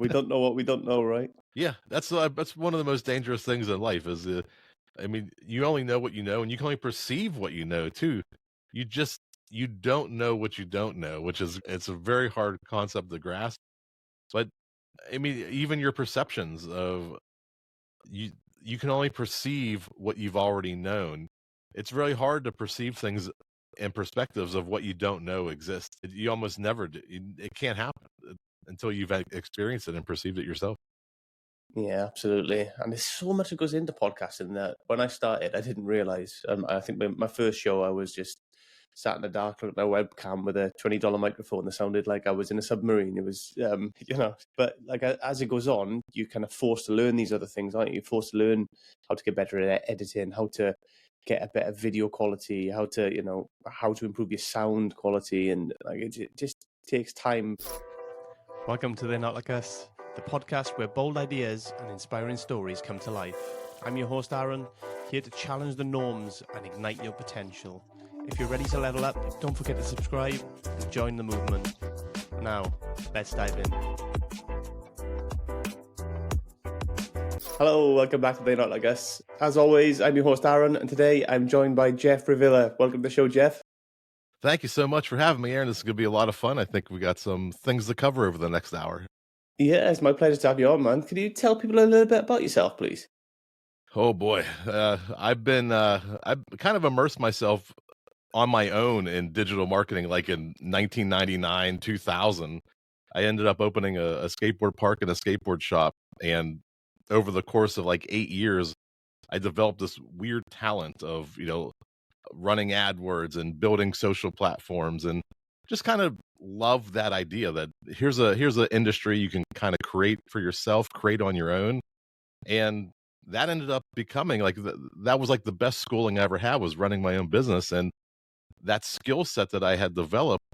We don't know what we don't know, right? Yeah, that's one of the most dangerous things in life is, I mean, you only know what you know, and you can only perceive what you know too. You just you don't know what you don't know, which is it's a very hard concept to grasp. But I mean, even your perceptions of you you can only perceive what you've already known. It's really hard to perceive things and perspectives of what you don't know exist. You almost never do. It can't happen until you've experienced it and perceived it yourself. Yeah, absolutely. And there's so much that goes into podcasting that when I started, I didn't realize. I think my first show, I was just sat in the dark looking at my webcam with a $20 microphone that sounded like I was in a submarine. It was, but like as it goes on, you kind of forced to learn these other things, aren't you? You're forced to learn how to get better at editing, how to get a better video quality, how to, how to improve your sound quality. And like it just takes time. Welcome to They're Not Like Us, the podcast where bold ideas and inspiring stories come to life. I'm your host, Aaron, here to challenge the norms and ignite your potential. If you're ready to level up, don't forget to subscribe and join the movement. Now, let's dive in. Hello, welcome back to They're Not Like Us. As always, I'm your host, Aaron, and today I'm joined by Geoff Revilla. Welcome to the show, Geoff. Thank you so much for having me, Aaron. This is going to be a lot of fun. I think we got some things to cover over the next hour. Yeah, it's my pleasure to have you on, man. Could you tell people a little bit about yourself, please? Oh boy, I've kind of immersed myself on my own in digital marketing, like in 1999, 2000. I ended up opening a skateboard park and a skateboard shop, and over the course of like 8 years, I developed this weird talent of running AdWords and building social platforms, and just kind of love that idea that here's an industry you can kind of create for yourself, create on your own. And that ended up becoming like that was like the best schooling I ever had, was running my own business. And that skill set that I had developed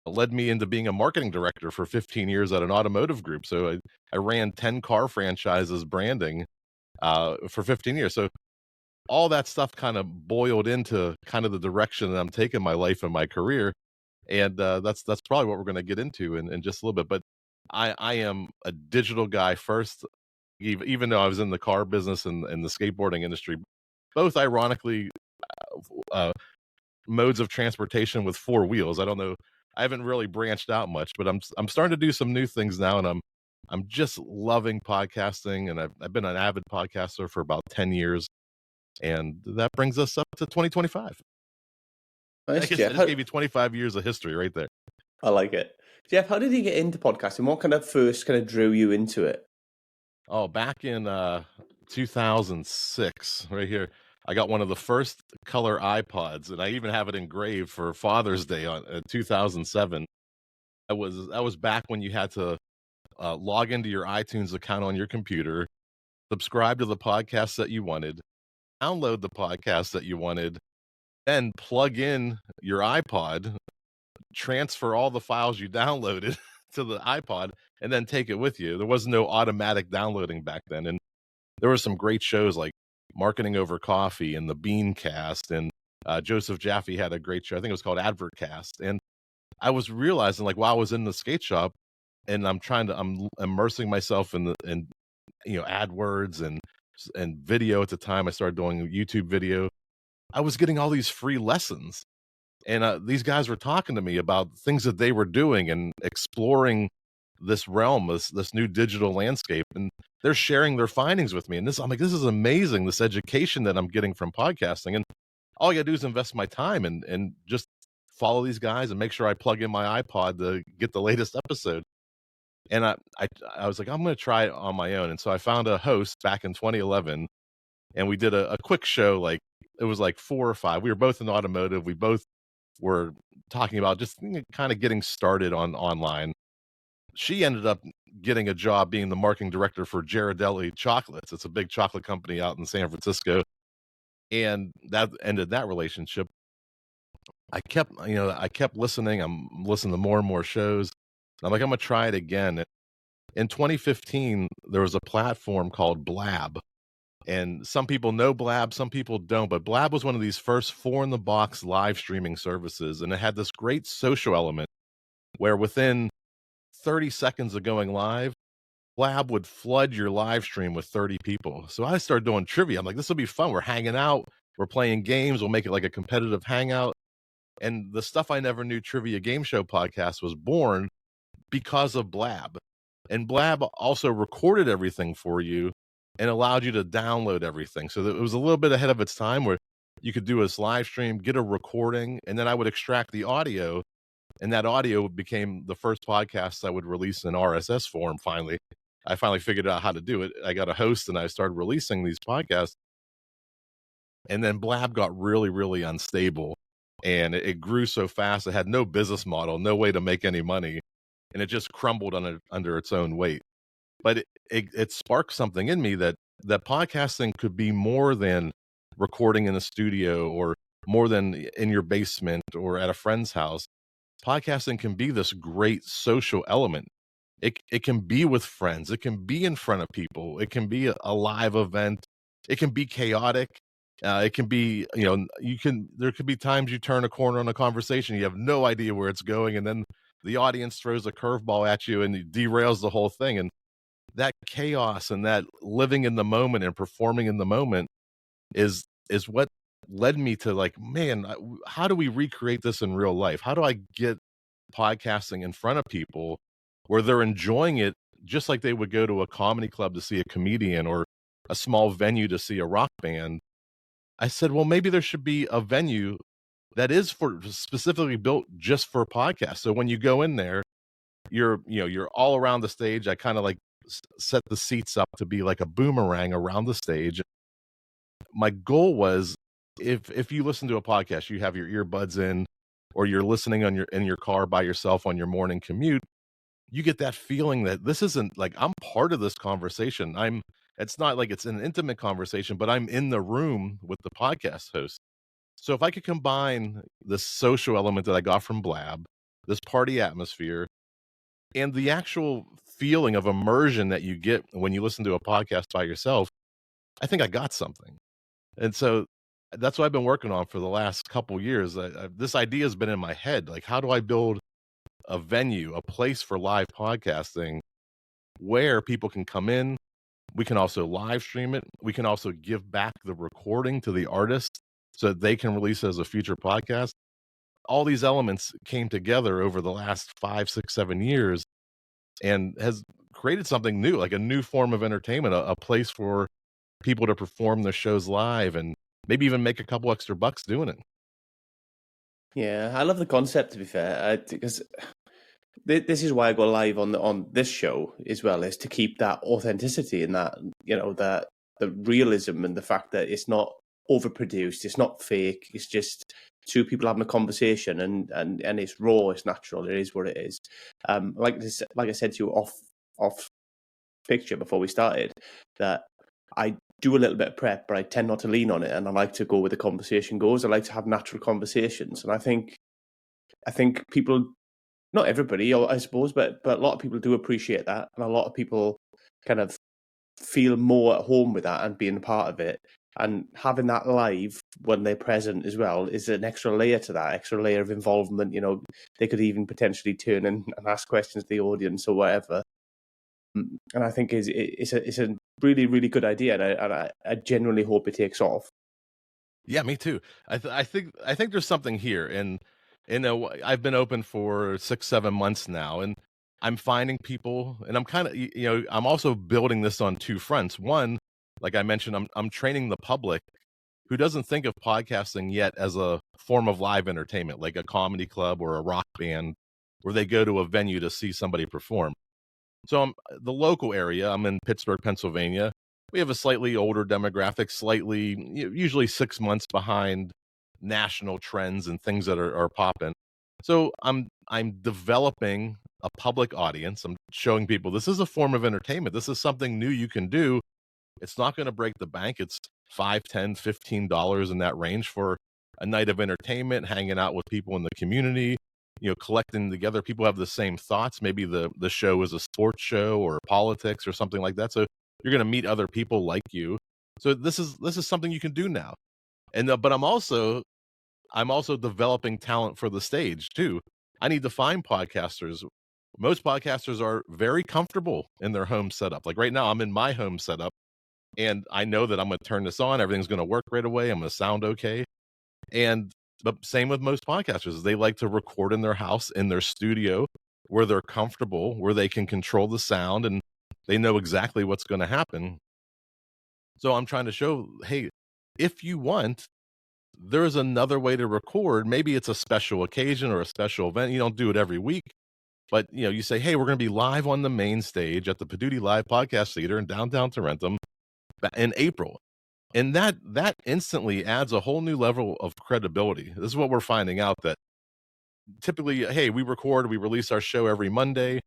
led me into being a marketing director for 15 years at an automotive group. So I ran 10 car franchises branding for 15 years. So all that stuff kind of boiled into kind of the direction that I'm taking my life and my career. And that's probably what we're going to get into in just a little bit. But I am a digital guy first, even though I was in the car business and the skateboarding industry, both ironically uh, modes of transportation with four wheels. I don't know. I haven't really branched out much, but I'm starting to do some new things now, and I'm just loving podcasting, and I've been an avid podcaster for about 10 years, and that brings us up to 2025. I Nice, guess I Geoff. just gave you 25 years of history right there. I like it. Geoff, how did you get into podcasting? What kind of first kind of drew you into it? Oh, back in 2006, right here, I got one of the first color iPods, and I even have it engraved for Father's Day on 2007. That was back when you had to log into your iTunes account on your computer, subscribe to the podcast that you wanted, download the podcast that you wanted, then plug in your iPod, transfer all the files you downloaded to the iPod, and then take it with you. There was no automatic downloading back then. And there were some great shows like Marketing Over Coffee and the Beancast, and Joseph Jaffe had a great show. I think it was called Advertcast. And I was realizing, like, while I was in the skate shop and I'm immersing myself in AdWords and video. At the time I started doing YouTube video, I was getting all these free lessons, and these guys were talking to me about things that they were doing and exploring this realm, this new digital landscape, and they're sharing their findings with me. And I'm like, this is amazing, this education that I'm getting from podcasting. And all I gotta do is invest my time and just follow these guys and make sure I plug in my iPod to get the latest episode. And I was like, I'm gonna try it on my own. And so I found a host back in 2011, and we did a quick show. Like, it was like 4 or 5. We were both in automotive. We both were talking about just kind of getting started on online. She ended up getting a job being the marketing director for Ghirardelli Chocolates. It's a big chocolate company out in San Francisco, and that ended that relationship. I kept listening. I'm listening to more and more shows. I'm like, I'm gonna try it again. In 2015, there was a platform called Blab, and some people know Blab, some people don't. But Blab was one of these first four in the box live streaming services, and it had this great social element where within 30 seconds of going live, Blab would flood your live stream with 30 people. So I started doing trivia. I'm like, this will be fun. We're hanging out, we're playing games, we'll make it like a competitive hangout. And the Stuff I Never Knew Trivia Game Show podcast was born because of Blab. And Blab also recorded everything for you and allowed you to download everything. So it was a little bit ahead of its time where you could do this live stream, get a recording, and then I would extract the audio. And that audio became the first podcast I would release in RSS form finally. I finally figured out how to do it. I got a host and I started releasing these podcasts. And then Blab got really, really unstable. And it grew so fast. It had no business model, no way to make any money. And it just crumbled under its own weight. But it sparked something in me that podcasting could be more than recording in a studio or more than in your basement or at a friend's house. Podcasting can be this great social element. It can be with friends. It can be in front of people. It can be a live event. It can be chaotic. It can be, there could be times you turn a corner on a conversation. You have no idea where it's going. And then the audience throws a curveball at you and it derails the whole thing. And that chaos and that living in the moment and performing in the moment is what led me to like, man, how do we recreate this in real life? How do I get podcasting in front of people where they're enjoying it just like they would go to a comedy club to see a comedian or a small venue to see a rock band? I said, well, maybe there should be a venue that is specifically built just for podcasts. So when you go in there, you're all around the stage. I kind of like set the seats up to be like a boomerang around the stage. My goal was if you listen to a podcast, you have your earbuds in, or you're listening in your car by yourself on your morning commute, you get that feeling that this isn't like I'm part of this conversation. It's not like it's an intimate conversation, but I'm in the room with the podcast host. So if I could combine the social element that I got from Blab, this party atmosphere, and the actual feeling of immersion that you get when you listen to a podcast by yourself, I think I got something. And so that's what I've been working on for the last couple years. This idea has been in my head. Like, how do I build a venue, a place for live podcasting where people can come in? We can also live stream it. We can also give back the recording to the artist so that they can release it as a future podcast. All these elements came together over the last 5, 6, 7 years and has created something new, like a new form of entertainment, a place for people to perform their shows live and maybe even make a couple extra bucks doing it. Yeah, I love the concept, to be fair, because this is why I go live on this show as well, is to keep that authenticity and that, that the realism and the fact that it's not overproduced, it's not fake, it's just two people having a conversation and it's raw, it's natural, it is what it is. Like I said to you off picture before we started, that I do a little bit of prep, but I tend not to lean on it, and I like to go where the conversation goes. I like to have natural conversations, and I think people, not everybody, I suppose, but a lot of people do appreciate that, and a lot of people kind of feel more at home with that and being a part of it. And having that live when they're present as well is an extra layer to that, extra layer of involvement. They could even potentially turn and ask questions to the audience or whatever. And I think it's a really, really good idea, and I genuinely hope it takes off. Yeah, me too. I think there's something here, and I've been open for 6, 7 months now, and I'm finding people, and I'm kind of I'm also building this on two fronts. One, like I mentioned, I'm training the public who doesn't think of podcasting yet as a form of live entertainment, like a comedy club or a rock band, where they go to a venue to see somebody perform. So I'm the local area. I'm in Pittsburgh, Pennsylvania. We have a slightly older demographic, usually 6 months behind national trends and things that are popping. So I'm developing a public audience. I'm showing people this is a form of entertainment. This is something new you can do. It's not going to break the bank. It's $5, $10, $15 in that range for a night of entertainment, hanging out with people in the community, collecting together. People have the same thoughts. Maybe the show is a sports show or politics or something like that. So you're going to meet other people like you. So this is something you can do now. And but I'm also developing talent for the stage too. I need to find podcasters Most podcasters are very comfortable in their home setup. Like right now, I'm in my home setup and I know that I'm going to turn this on. Everything's going to work right away. I'm going to sound okay. But same with most podcasters. They like to record in their house, in their studio, where they're comfortable, where they can control the sound and they know exactly what's going to happen. So I'm trying to show, hey, if you want, there's another way to record. Maybe it's a special occasion or a special event. You don't do it every week, but you say, hey, we're going to be live on the main stage at the Paduti Live Podcast Theater in downtown Tarentum in April. And that instantly adds a whole new level of credibility. This is what we're finding out, that typically, hey, we release our show every Monday.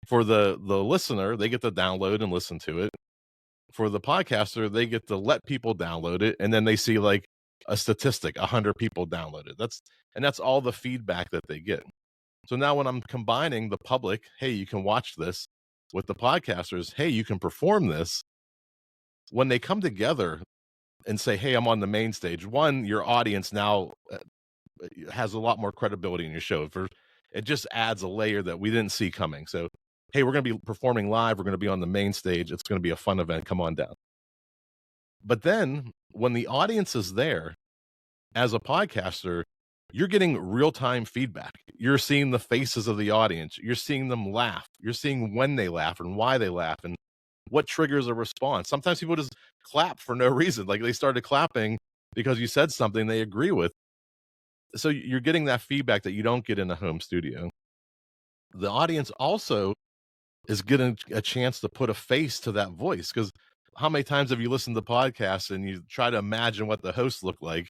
For the listener, they get to download and listen to it. For the podcaster, they get to let people download it, and then they see like a statistic, 100 people downloaded. That's all the feedback that they get. So now when I'm combining the public, hey, you can watch this, with the podcasters, hey, you can perform this, when they come together and say, hey, I'm on the main stage, one, your audience now has a lot more credibility in your show. It just adds a layer that we didn't see coming. So, hey, we're going to be performing live. We're going to be on the main stage. It's going to be a fun event. Come on down. But then when the audience is there, as a podcaster, you're getting real-time feedback. You're seeing the faces of the audience. You're seeing them laugh. You're seeing when they laugh and why they laugh and what triggers a response. Sometimes people just clap for no reason. Like they started clapping because you said something they agree with. So you're getting that feedback that you don't get in a home studio. The audience also is getting a chance to put a face to that voice, because how many times have you listened to podcasts and you try to imagine what the hosts look like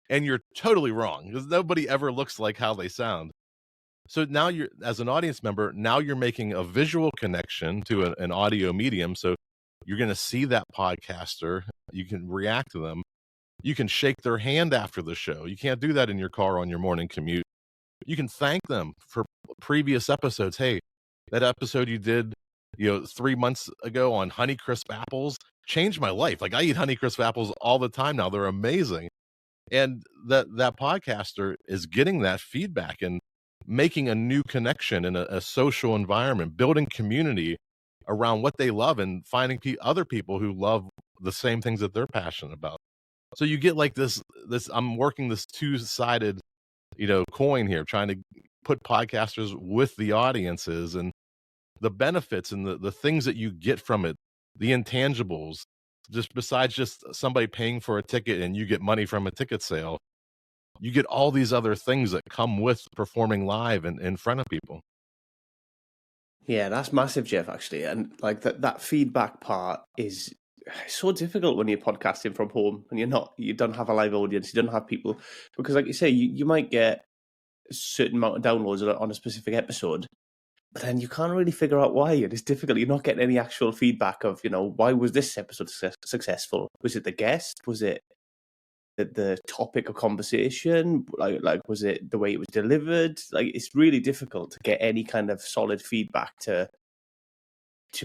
and you're totally wrong, because nobody ever looks like how they sound. So now you're, as an audience member, now you're making a visual connection to an audio medium. So you're going to see that podcaster. You can react to them. You can shake their hand after the show. You can't do that in your car on your morning commute. You can thank them for previous episodes. Hey, that episode you did, 3 months ago on Honeycrisp apples changed my life. Like I eat Honeycrisp apples all the time now. They're amazing. And that podcaster is getting that feedback and making a new connection in a social environment, building community around what they love and finding other people who love the same things that they're passionate about. So you get like this, I'm working this two-sided, coin here, trying to put podcasters with the audiences and the benefits and the things that you get from it, the intangibles, just besides just somebody paying for a ticket and you get money from a ticket sale. You get all these other things that come with performing live in front of people. Yeah, that's massive, Geoff, actually. And like that feedback part is so difficult when you're podcasting from home and you don't have a live audience, you don't have people, because like you say, you might get a certain amount of downloads on a specific episode, but then you can't really figure out why. It is difficult. You're not getting any actual feedback of, why was this episode successful? Was it the guest? Was it the topic of conversation? Like was it the way it was delivered? Like it's really difficult to get any kind of solid feedback to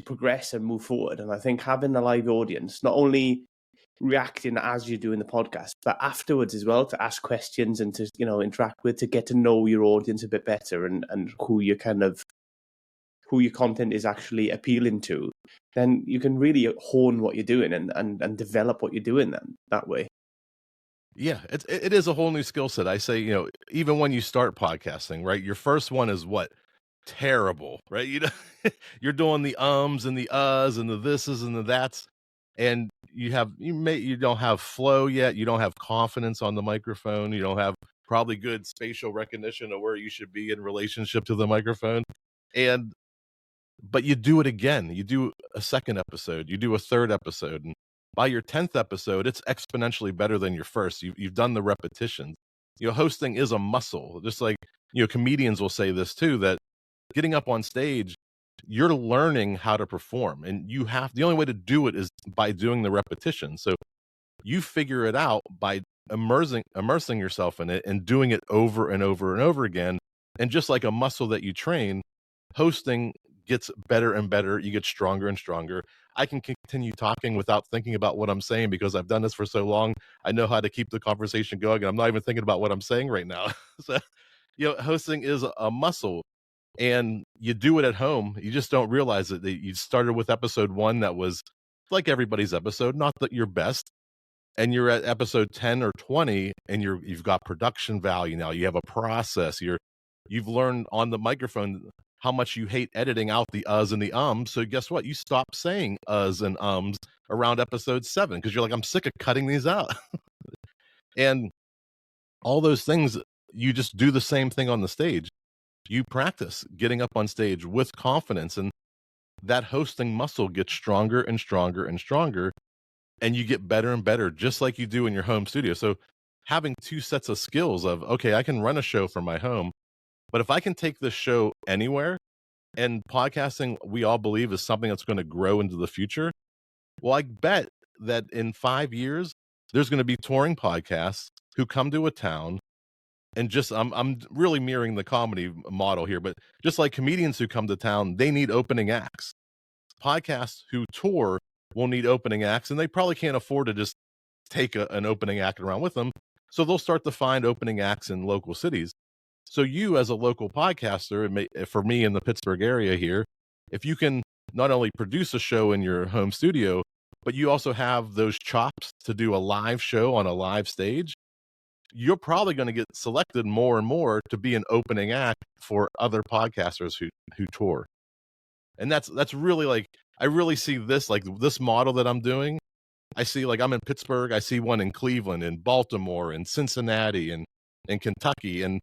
progress and move forward. And I think having a live audience, not only reacting as you're doing the podcast, but afterwards as well, to ask questions and to interact with, to get to know your audience a bit better and who your content is actually appealing to, then you can really hone what you're doing and develop what you're doing that way. Yeah, it is a whole new skill set. I say, even when you start podcasting, right? Your first one is what? Terrible, right? You're doing the ums and the uhs and the thises and the that's, and you don't have flow yet. You don't have confidence on the microphone. You don't have probably good spatial recognition of where you should be in relationship to the microphone. But you do it again. You do a second episode. You do a third episode, and by your 10th episode, it's exponentially better than your first. You've done the repetitions. Hosting is a muscle. Just like comedians will say this too, that getting up on stage, you're learning how to perform, and the only way to do it is by doing the repetition. So you figure it out by immersing yourself in it and doing it over and over and over again. And just like a muscle that you train, hosting gets better and better. You get stronger and stronger. I can continue talking without thinking about what I'm saying because I've done this for so long. I know how to keep the conversation going, and I'm not even thinking about what I'm saying right now. So, hosting is a muscle. and you do it at home. You just don't realize that you started with episode 1 that was like everybody's episode, not that your best, and you're at episode 10 or 20, and you've got production value now. You have a process. You've learned on the microphone how much you hate editing out the uhs and the ums. So guess what? You stop saying uhs and ums around episode 7 because you're like, I'm sick of cutting these out. And all those things, you just do the same thing on the stage. You practice getting up on stage with confidence, and that hosting muscle gets stronger and stronger and stronger, and you get better and better, just like you do in your home studio. So having 2 sets of skills of, okay, I can run a show from my home, but if I can take this show anywhere, and podcasting, we all believe, is something that's going to grow into the future. Well, I bet that in 5 years, there's going to be touring podcasts who come to a town, and just I'm really mirroring the comedy model here, but just like comedians who come to town, they need opening acts. Podcasts who tour will need opening acts, and they probably can't afford to just take an opening act around with them. So they'll start to find opening acts in local cities. So you, as a local podcaster, for me in the Pittsburgh area here, if you can not only produce a show in your home studio, but you also have those chops to do a live show on a live stage, you're probably going to get selected more and more to be an opening act for other podcasters who tour. And that's really, like, I really see this, like, this model that I'm doing. I see, like, I'm in Pittsburgh, I see one in Cleveland, in Baltimore, in Cincinnati, and in Kentucky, and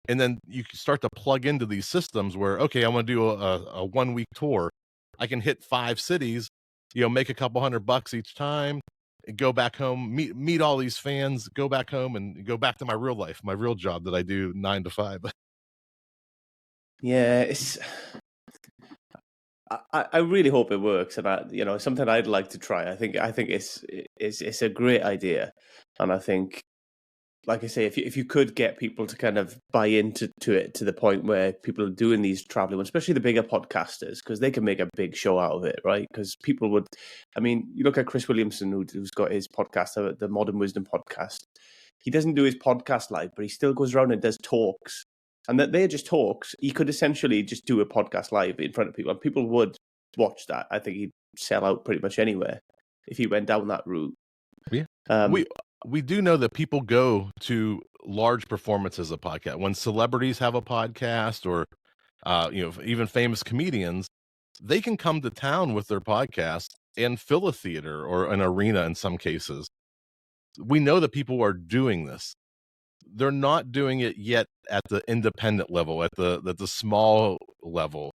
then you can start to plug into these systems where, okay, I want to do a 1 week tour. I can hit 5 cities, make a couple $100 each time, and go back home, meet all these fans, go back home, and go back to my real life, my real job that I do 9 to 5. Yeah, I really hope it works, and something I'd like to try. I think it's a great idea, and I think, like I say, if you could get people to kind of buy into it to the point where people are doing these traveling, especially the bigger podcasters, because they can make a big show out of it, right? Because people would, you look at Chris Williamson, who's got his podcast, the Modern Wisdom podcast. He doesn't do his podcast live, but he still goes around and does talks. And that they're just talks. He could essentially just do a podcast live in front of people, and people would watch that. I think he'd sell out pretty much anywhere if he went down that route. Yeah, we do know that people go to large performances of podcast when celebrities have a podcast, or even famous comedians. They can come to town with their podcast and fill a theater or an arena in some cases. We know that people are doing this. They're not doing it yet at the independent level, at the small level.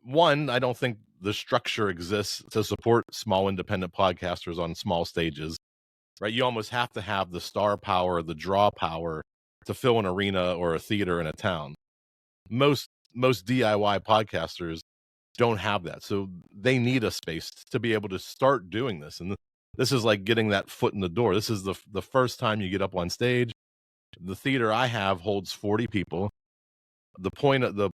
One, I don't think the structure exists to support small independent podcasters on small stages, right? You almost have to have the star power, the draw power to fill an arena or a theater in a town. Most DIY podcasters don't have that. So they need a space to be able to start doing this. And this is like getting that foot in the door. This is the first time you get up on stage. The theater I have holds 40 people. The point of the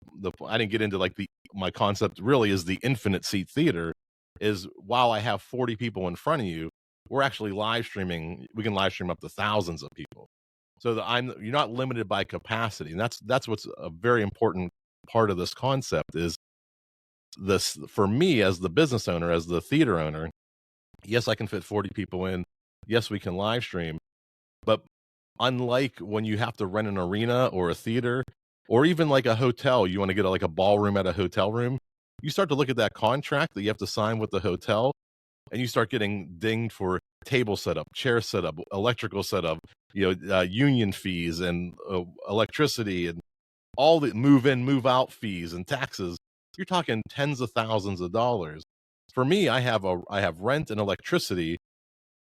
I didn't get into like my concept really is the infinite seat theater is, while I have 40 people in front of you, we're actually live streaming. We can live stream up to thousands of people. So you're not limited by capacity. And that's what's a very important part of this concept is this, for me as the business owner, as the theater owner. Yes, I can fit 40 people in. Yes, we can live stream. But unlike when you have to rent an arena or a theater, or even like a hotel, you want to get like a ballroom at a hotel room, you start to look at that contract that you have to sign with the hotel, and you start getting dinged for table setup, chair setup, electrical setup, union fees and electricity and all the move in, move out fees and taxes. You're talking tens of thousands of dollars. For me, I have rent and electricity,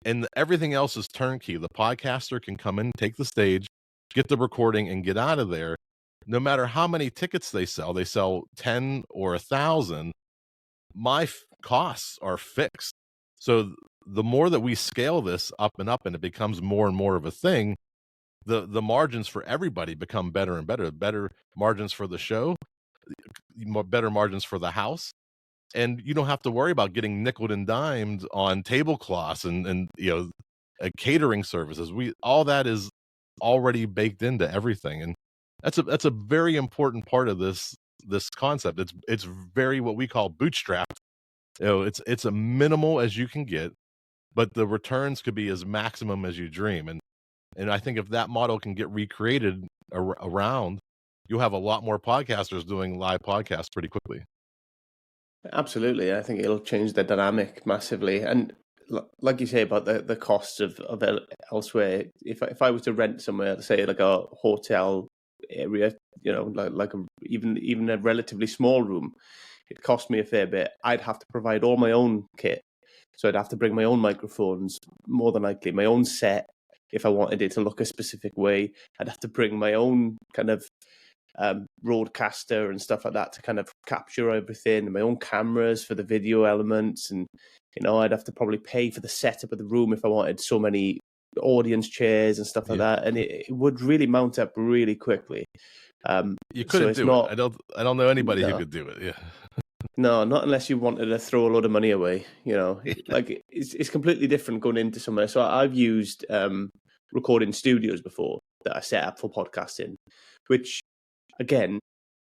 and everything else is turnkey. The podcaster can come in, take the stage, get the recording, and get out of there. No matter how many tickets they sell 10 or 1,000, my costs are fixed. So the more that we scale this up, and it becomes more and more of a thing, the margins for everybody become better and better. Better margins for the show, better margins for the house. And you don't have to worry about getting nickeled and dimed on tablecloths and catering services. All that is already baked into everything, and that's a very important part of this this concept. It's very what we call bootstrapped. It's a minimal as you can get, but the returns could be as maximum as you dream. And I think if that model can get recreated around, you'll have a lot more podcasters doing live podcasts pretty quickly. Absolutely. I think it'll change the dynamic massively. And like you say about the costs of elsewhere, if I was to rent somewhere, say like a hotel area, like even a relatively small room, it cost me a fair bit. I'd have to provide all my own kit. So I'd have to bring my own microphones, more than likely, my own set. If I wanted it to look a specific way, I'd have to bring my own kind of broadcaster and stuff like that to kind of capture everything, and my own cameras for the video elements. And, I'd have to probably pay for the setup of the room if I wanted so many audience chairs and stuff like that. And it would really mount up really quickly. You couldn't do it. I don't know anybody who could do it. Yeah. No, not unless you wanted to throw a lot of money away. Like it's completely different going into somewhere. So I've used recording studios before that I set up for podcasting, which again,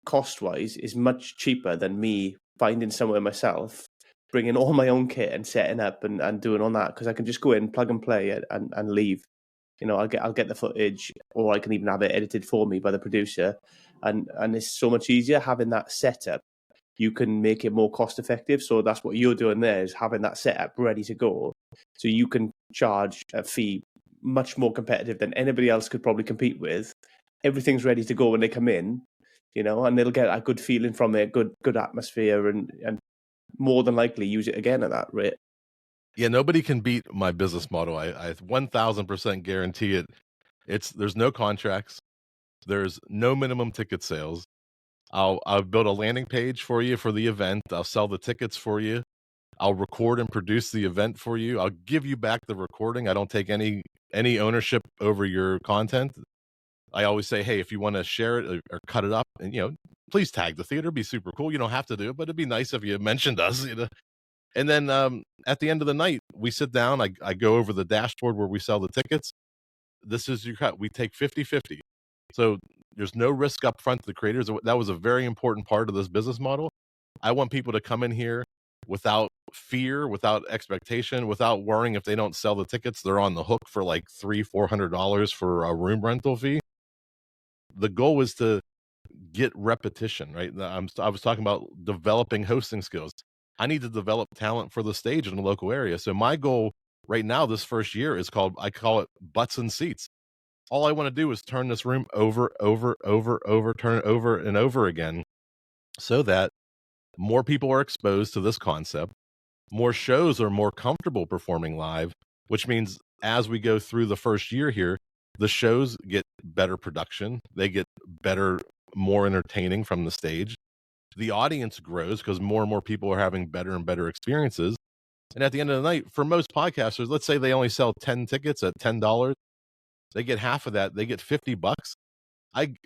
cost-wise, is much cheaper than me finding somewhere myself, bringing all my own kit and setting up and doing all that, because I can just go in, plug and play and leave. I'll get the footage, or I can even have it edited for me by the producer, and it's so much easier having that setup. You can make it more cost effective. So that's what you're doing there, is having that setup ready to go. So you can charge a fee much more competitive than anybody else could probably compete with. Everything's ready to go when they come in, and they'll get a good feeling from it, good atmosphere, and more than likely use it again at that rate. Yeah, nobody can beat my business model. I 1000% guarantee it. There's no contracts. There's no minimum ticket sales. I'll build a landing page for you for the event. I'll sell the tickets for you. I'll record and produce the event for you. I'll give you back the recording. I don't take any ownership over your content. I always say, hey, if you want to share it or cut it up, and please tag the theater. It'd be super cool. You don't have to do it, but it'd be nice if you mentioned us. And then at the end of the night, we sit down. I go over the dashboard where we sell the tickets. This is your cut. We take 50-50. So there's no risk up front to the creators. That was a very important part of this business model. I want people to come in here without fear, without expectation, without worrying if they don't sell the tickets, they're on the hook for like $300-400 for a room rental fee. The goal is to get repetition, right? I was talking about developing hosting skills. I need to develop talent for the stage in the local area. So my goal right now, this first year, I call it butts and seats. All I want to do is turn this room over, turn it over and over again, so that more people are exposed to this concept. More shows are more comfortable performing live, which means as we go through the first year here, the shows get better production. They get better, more entertaining from the stage. The audience grows because more and more people are having better and better experiences. And at the end of the night, for most podcasters, let's say they only sell 10 tickets at $10. They get half of that. They get $50.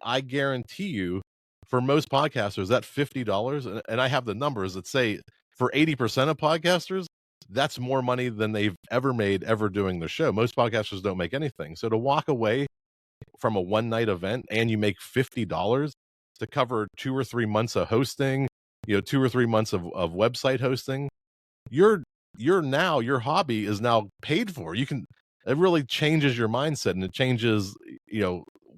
I guarantee you, for most podcasters, that $50, and I have the numbers that say for 80% of podcasters, that's more money than they've ever made ever doing their show. Most podcasters don't make anything. So to walk away from a one-night event and you make $50 to cover 2 or 3 months of hosting, 2 or 3 months of website hosting, your hobby is now paid for. It really changes your mindset, and it changes,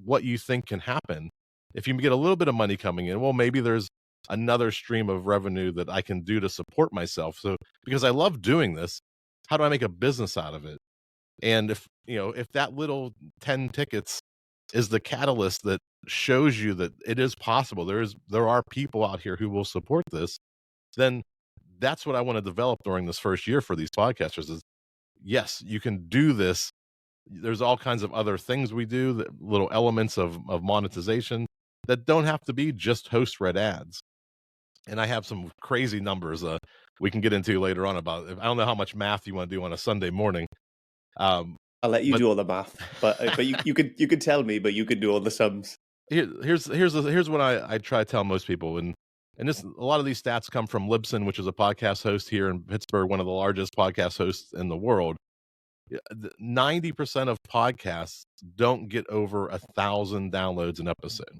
what you think can happen. If you get a little bit of money coming in, well, maybe there's another stream of revenue that I can do to support myself. So because I love doing this, how do I make a business out of it? And if that little 10 tickets is the catalyst that shows you that it is possible, there are people out here who will support this, then that's what I want to develop during this first year for these podcasters is, yes, you can do this. There's all kinds of other things we do, little elements of monetization that don't have to be just host read ads. And I have some crazy numbers we can get into later on about. I don't know how much math you want to do on a Sunday morning. I'll let you do all the math, but you could tell me, but you could do all the sums. Here's what I try to tell most people, and this, a lot of these stats come from Libsyn, which is a podcast host here in Pittsburgh, one of the largest podcast hosts in the world. 90% of podcasts don't get over 1,000 downloads an episode.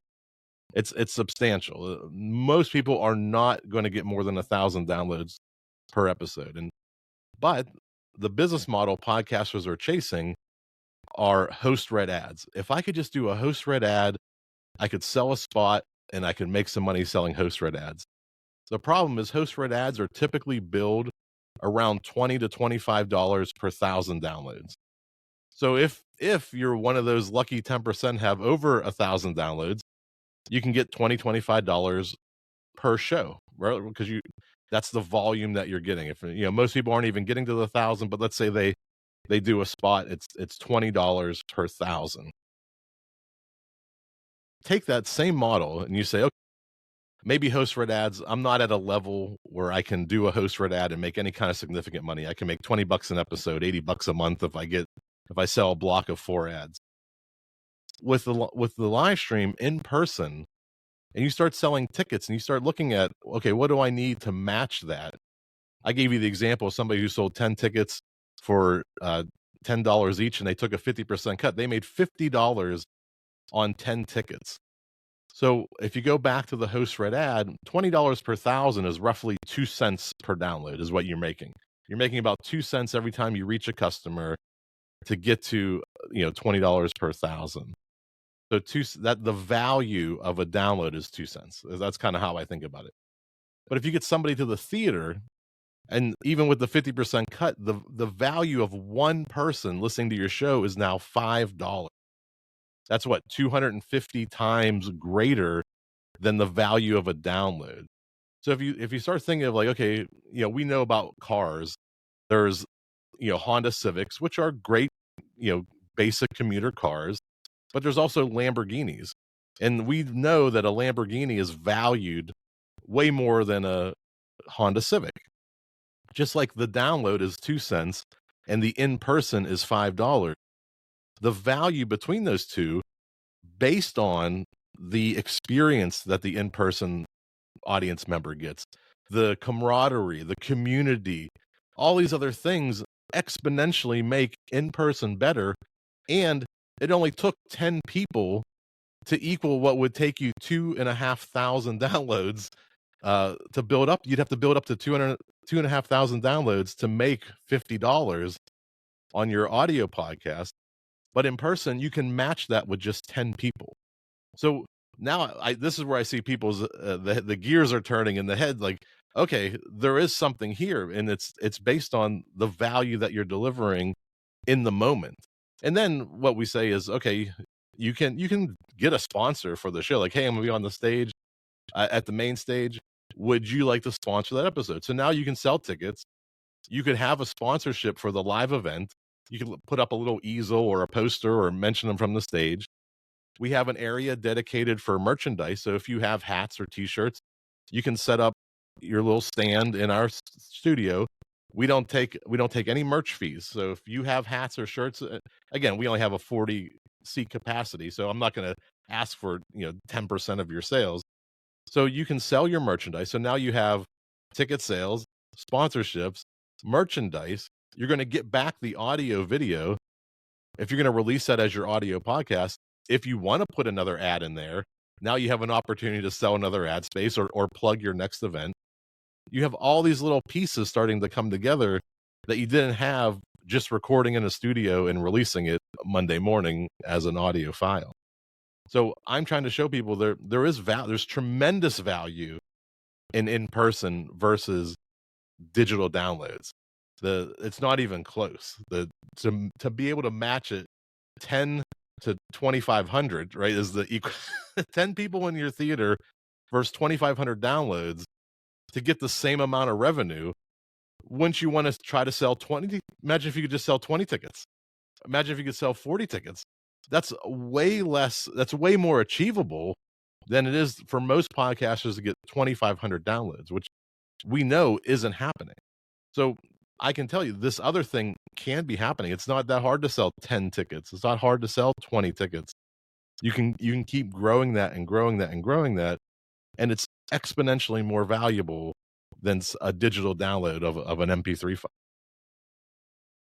It's substantial. Most people are not going to get more than 1,000 downloads per episode. But the business model podcasters are chasing are host-read ads. If I could just do a host-read ad, I could sell a spot and I could make some money selling host-read ads. The problem is host-read ads are typically billed around $20 to $25 per 1,000 downloads. So if you're one of those lucky 10% have over 1,000 downloads, you can get $20, $25 per show, right? Because that's the volume that you're getting. If most people aren't even getting to the 1,000, but let's say they do a spot, it's $20 per 1,000. Take that same model and you say, okay, maybe host-read ads, I'm not at a level where I can do a host-read ad and make any kind of significant money. I can make $20 an episode, $80 a month if I sell a block of 4 ads. With the live stream in person, and you start selling tickets and you start looking at, okay, what do I need to match that? I gave you the example of somebody who sold 10 tickets for $10 each and they took a 50% cut. They made $50 on 10 tickets. So if you go back to the host-read ad, $20 per 1,000 is roughly 2 cents per download is what you're making. You're making about 2 cents every time you reach a customer to get to $20 per 1,000. So that the value of a download is 2 cents. That's kind of how I think about it. But if you get somebody to the theater, and even with the 50% cut, the value of one person listening to your show is now $5. That's what 250 times greater than the value of a download. So if you start thinking of like, okay, we know about cars. There's Honda Civics, which are great, basic commuter cars, but there's also Lamborghinis. And we know that a Lamborghini is valued way more than a Honda Civic. Just like the download is 2 cents and the in-person is $5. The value between those two, based on the experience that the in-person audience member gets, the camaraderie, the community, all these other things exponentially make in-person better. And it only took 10 people to equal what would take you 2,500 downloads to build up. You'd have to build up to 2,500 downloads to make $50 on your audio podcast. But in person, you can match that with just 10 people. So now this is where I see people's the gears are turning in the head. Like, okay, there is something here, and it's based on the value that you're delivering in the moment. And then what we say is, okay, you can get a sponsor for the show. Like, hey, I'm gonna be on the stage at the main stage. Would you like to sponsor that episode? So now you can sell tickets. You could have a sponsorship for the live event. You can put up a little easel or a poster or mention them from the stage. We have an area dedicated for merchandise. So if you have hats or t-shirts, you can set up your little stand in our studio. We don't take any merch fees. So if you have hats or shirts, again, we only have a 40 seat capacity. So I'm not going to ask for, 10% of your sales. So you can sell your merchandise. So now you have ticket sales, sponsorships, merchandise. You're going to get back the audio video. If you're going to release that as your audio podcast, if you want to put another ad in there, now you have an opportunity to sell another ad space or plug your next event. You have all these little pieces starting to come together that you didn't have just recording in a studio and releasing it Monday morning as an audio file. So I'm trying to show people there's tremendous value in person versus digital downloads. It's not even close. To be able to match it 10 to 2,500, right, is the equal 10 people in your theater versus 2,500 downloads to get the same amount of revenue. Wouldn't you want to try to sell 20? Imagine if you could just sell 20 tickets. Imagine if you could sell 40 tickets. That's way less. That's way more achievable than it is for most podcasters to get 2,500 downloads, which we know isn't happening. So I can tell you this other thing can be happening. It's not that hard to sell 10 tickets. It's not hard to sell 20 tickets. You can keep growing that and growing that and growing that. And it's exponentially more valuable than a digital download of an MP3 file.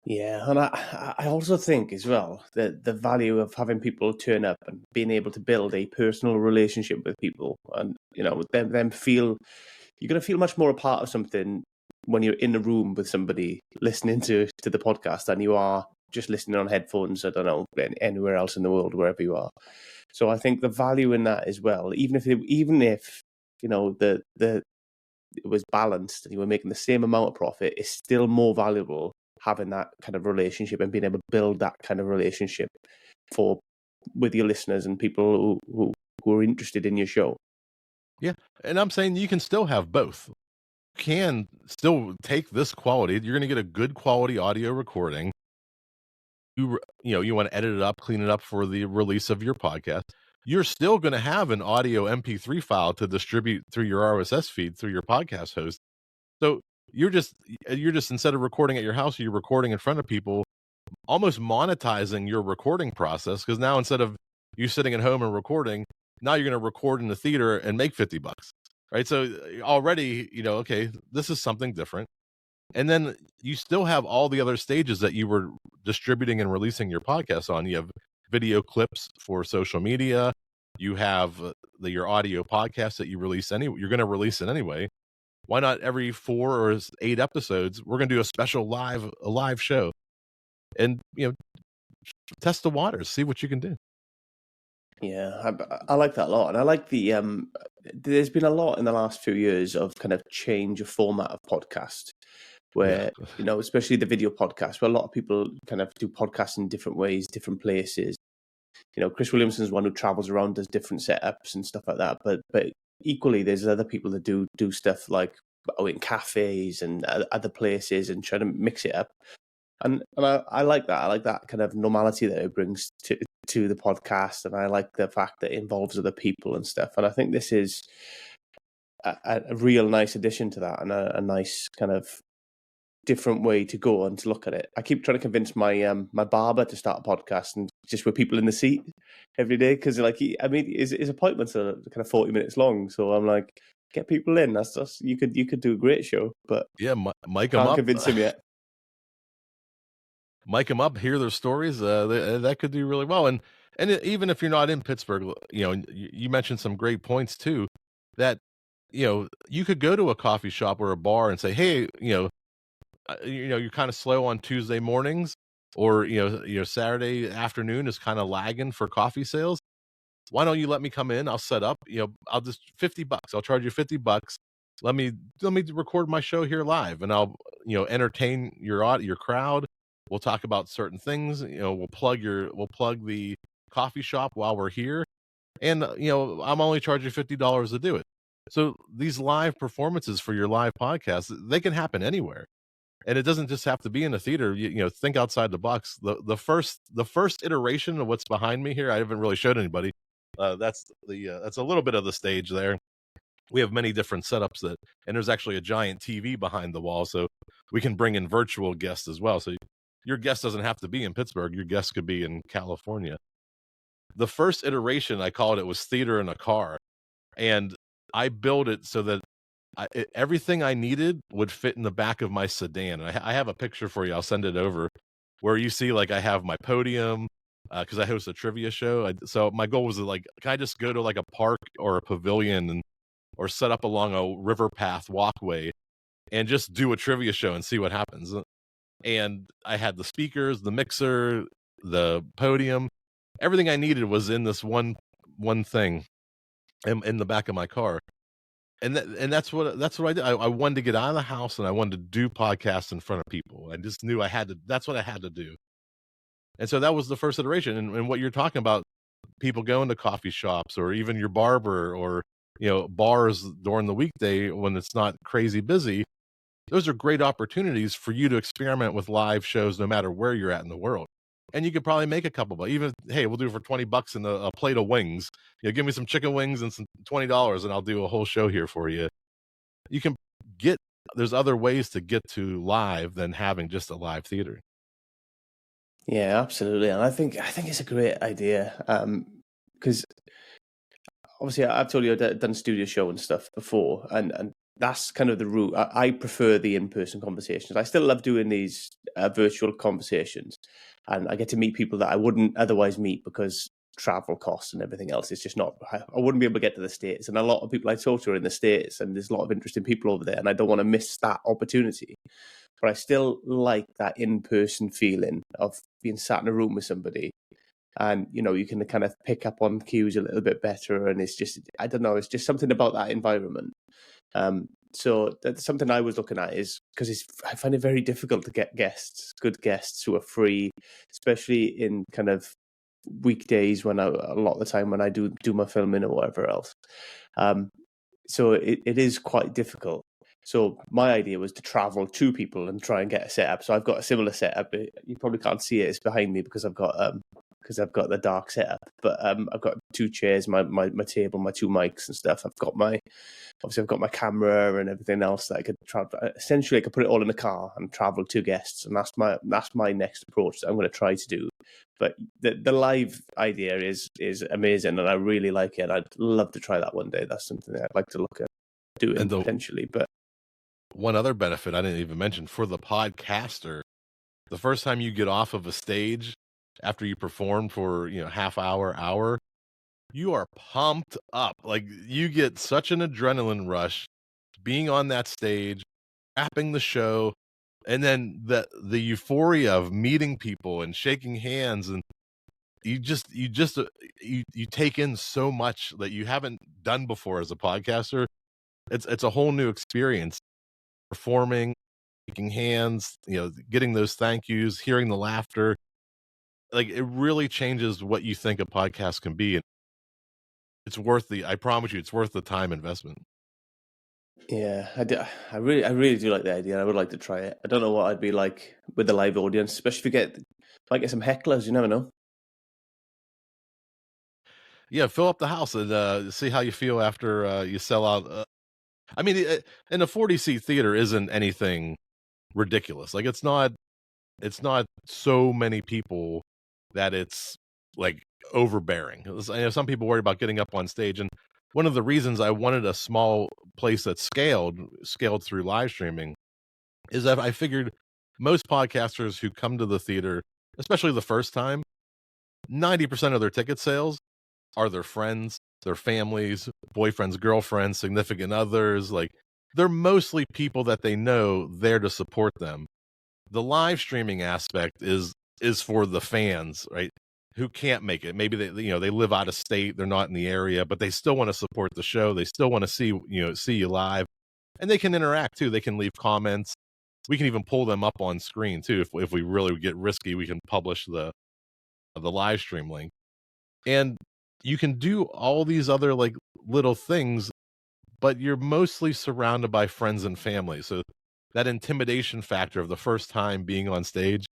Yeah, and I also think as well that the value of having people turn up and being able to build a personal relationship with people, and them feel you're going to feel much more a part of something when you're in a room with somebody listening to the podcast than you are just listening on headphones. I don't know, anywhere else in the world, wherever you are. So I think the value in that as well, even if the it was balanced and you were making the same amount of profit, is still more valuable having that kind of relationship and being able to build that kind of relationship with your listeners and people who are interested in your show. Yeah, and I'm saying you can still have both. You can still take this quality. You're going to get a good quality audio recording. You want to edit it up, clean it up for the release of your podcast. You're still going to have an audio MP3 file to distribute through your RSS feed through your podcast host. So you're just instead of recording at your house, you're recording in front of people, almost monetizing your recording process, because now instead of you sitting at home and recording, now you're going to record in the theater and make $50, right? So already, okay, this is something different. And then you still have all the other stages that you were distributing and releasing your podcast on. You have video clips for social media. You have your audio podcast that you're going to release it anyway. Why not every 4 or 8 episodes, we're going to do a special live show and, test the waters, see what you can do. Yeah, I like that a lot. And I like there's been a lot in the last few years of kind of change of format of podcast where, especially the video podcast, where a lot of people kind of do podcasts in different ways, different places. Chris Williamson's one who travels around, does different setups and stuff like that. But equally, there's other people that do stuff like in cafes and other places and try to mix it up. And I like that. I like that kind of normality that it brings to the podcast. And I like the fact that it involves other people and stuff. And I think this is a real nice addition to that and a nice kind of different way to go and to look at it. I keep trying to convince my my barber to start a podcast and just with people in the seat every day because his appointments are kind of 40 minutes long. So I'm like, get people in. That's just you could do a great show, but yeah, mic them up. Can't convince him yet. Mic them up, hear their stories. That could do really well. And even if you're not in Pittsburgh, you mentioned some great points too. That you could go to a coffee shop or a bar and say, hey, you're kind of slow on Tuesday mornings, or Saturday afternoon is kind of lagging for coffee sales. Why don't you let me come in? I'll set up. I'll just $50. I'll charge you $50. Let me record my show here live, and I'll entertain your crowd. We'll talk about certain things. We'll plug the coffee shop while we're here, and I'm only charging $50 to do it. So these live performances for your live podcast, they can happen anywhere. And it doesn't just have to be in a theater. Think outside the box. The first iteration of what's behind me here, I haven't really showed anybody. That's a little bit of the stage there. We have many different setups and there's actually a giant TV behind the wall, so we can bring in virtual guests as well. So your guest doesn't have to be in Pittsburgh. Your guest could be in California. The first iteration, I called it, was theater in a car, and I built it so that everything I needed would fit in the back of my sedan. I have a picture for you. I'll send it over, where you see like I have my podium because I host a trivia show. So my goal was can I just go to like a park or a pavilion or set up along a river path walkway and just do a trivia show and see what happens. And I had the speakers, the mixer, the podium, everything I needed was in this one thing in the back of my car. And that's what I did. I wanted to get out of the house and I wanted to do podcasts in front of people. I just knew that's what I had to do. And so that was the first iteration. And what you're talking about, people going to coffee shops or even your barber or, bars during the weekday when it's not crazy busy, those are great opportunities for you to experiment with live shows no matter where you're at in the world. And you could probably make a couple, but even, hey, we'll do it for $20 and a plate of wings. Give me some chicken wings and some $20 and I'll do a whole show here for you. You can there's other ways to get to live than having just a live theater. Yeah, absolutely. And I think it's a great idea. Because obviously I've told you I've done a studio show and stuff before, and that's kind of the route. I prefer the in-person conversations. I still love doing these virtual conversations, and I get to meet people that I wouldn't otherwise meet because travel costs and everything else. It's just not. I wouldn't be able to get to the States, and a lot of people I talk to are in the States, and there's a lot of interesting people over there, and I don't want to miss that opportunity. But I still like that in-person feeling of being sat in a room with somebody, and you can kind of pick up on cues a little bit better, and it's just, I don't know, it's just something about that environment. So that's something I was looking at, is because I find it very difficult to get good guests who are free, especially in kind of weekdays when a lot of the time when I do my filming or whatever else. So it is quite difficult. So my idea was to travel to people and try and get a setup. So I've got a similar setup. You probably can't see it; it's behind me because I've got the dark setup. But I've got 2 chairs, my table, my 2 mics and stuff. I've got my camera and everything else that I could travel. Essentially, I could put it all in the car and travel to guests, and that's my next approach that I'm going to try to do. But the live idea is amazing, and I really like it. I'd love to try that one day. That's something that I'd like to look at doing potentially. But one other benefit I didn't even mention for the podcaster: the first time you get off of a stage after you perform for half hour, you are pumped up. Like, you get such an adrenaline rush being on that stage, wrapping the show, and then the euphoria of meeting people and shaking hands, and you take in so much that you haven't done before as a podcaster. It's a whole new experience, performing, shaking hands, getting those thank yous, hearing the laughter. Like, it really changes what you think a podcast can be. And I promise you, it's worth the time investment. yeah, I really do like the idea. I would like to try it. I don't know what I'd be like with the live audience, especially if you might get some hecklers. You never know. Yeah, fill up the house and see how you feel after you sell out. I mean, in a 40-seat theater isn't anything ridiculous. Like, it's not so many people that it's like overbearing. Some people worry about getting up on stage, and one of the reasons I wanted a small place that's scaled through live streaming is that I figured most podcasters who come to the theater, especially the first time, 90% of their ticket sales are their friends, their families, boyfriends, girlfriends, significant others. Like, they're mostly people that they know there to support them. The live streaming aspect is for the fans, right? Who can't make it. Maybe they live out of state, they're not in the area, but they still want to support the show. They still want to see you live, and they can interact too. They can leave comments. We can even pull them up on screen too. If we really get risky, we can publish the live stream link, and you can do all these other like little things, but you're mostly surrounded by friends and family. So that intimidation factor of the first time being on stage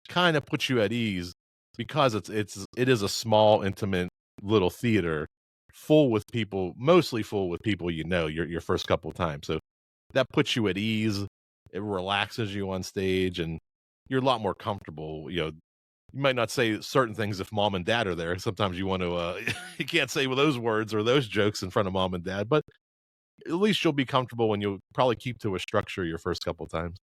kind of puts you at ease, because it is a small, intimate little theater mostly full with people your first couple of times. So that puts you at ease. It relaxes you on stage, and you're a lot more comfortable. You might not say certain things if mom and dad are there. Sometimes you want to you can't say those words or those jokes in front of mom and dad, but at least you'll be comfortable, and you'll probably keep to a structure your first couple times.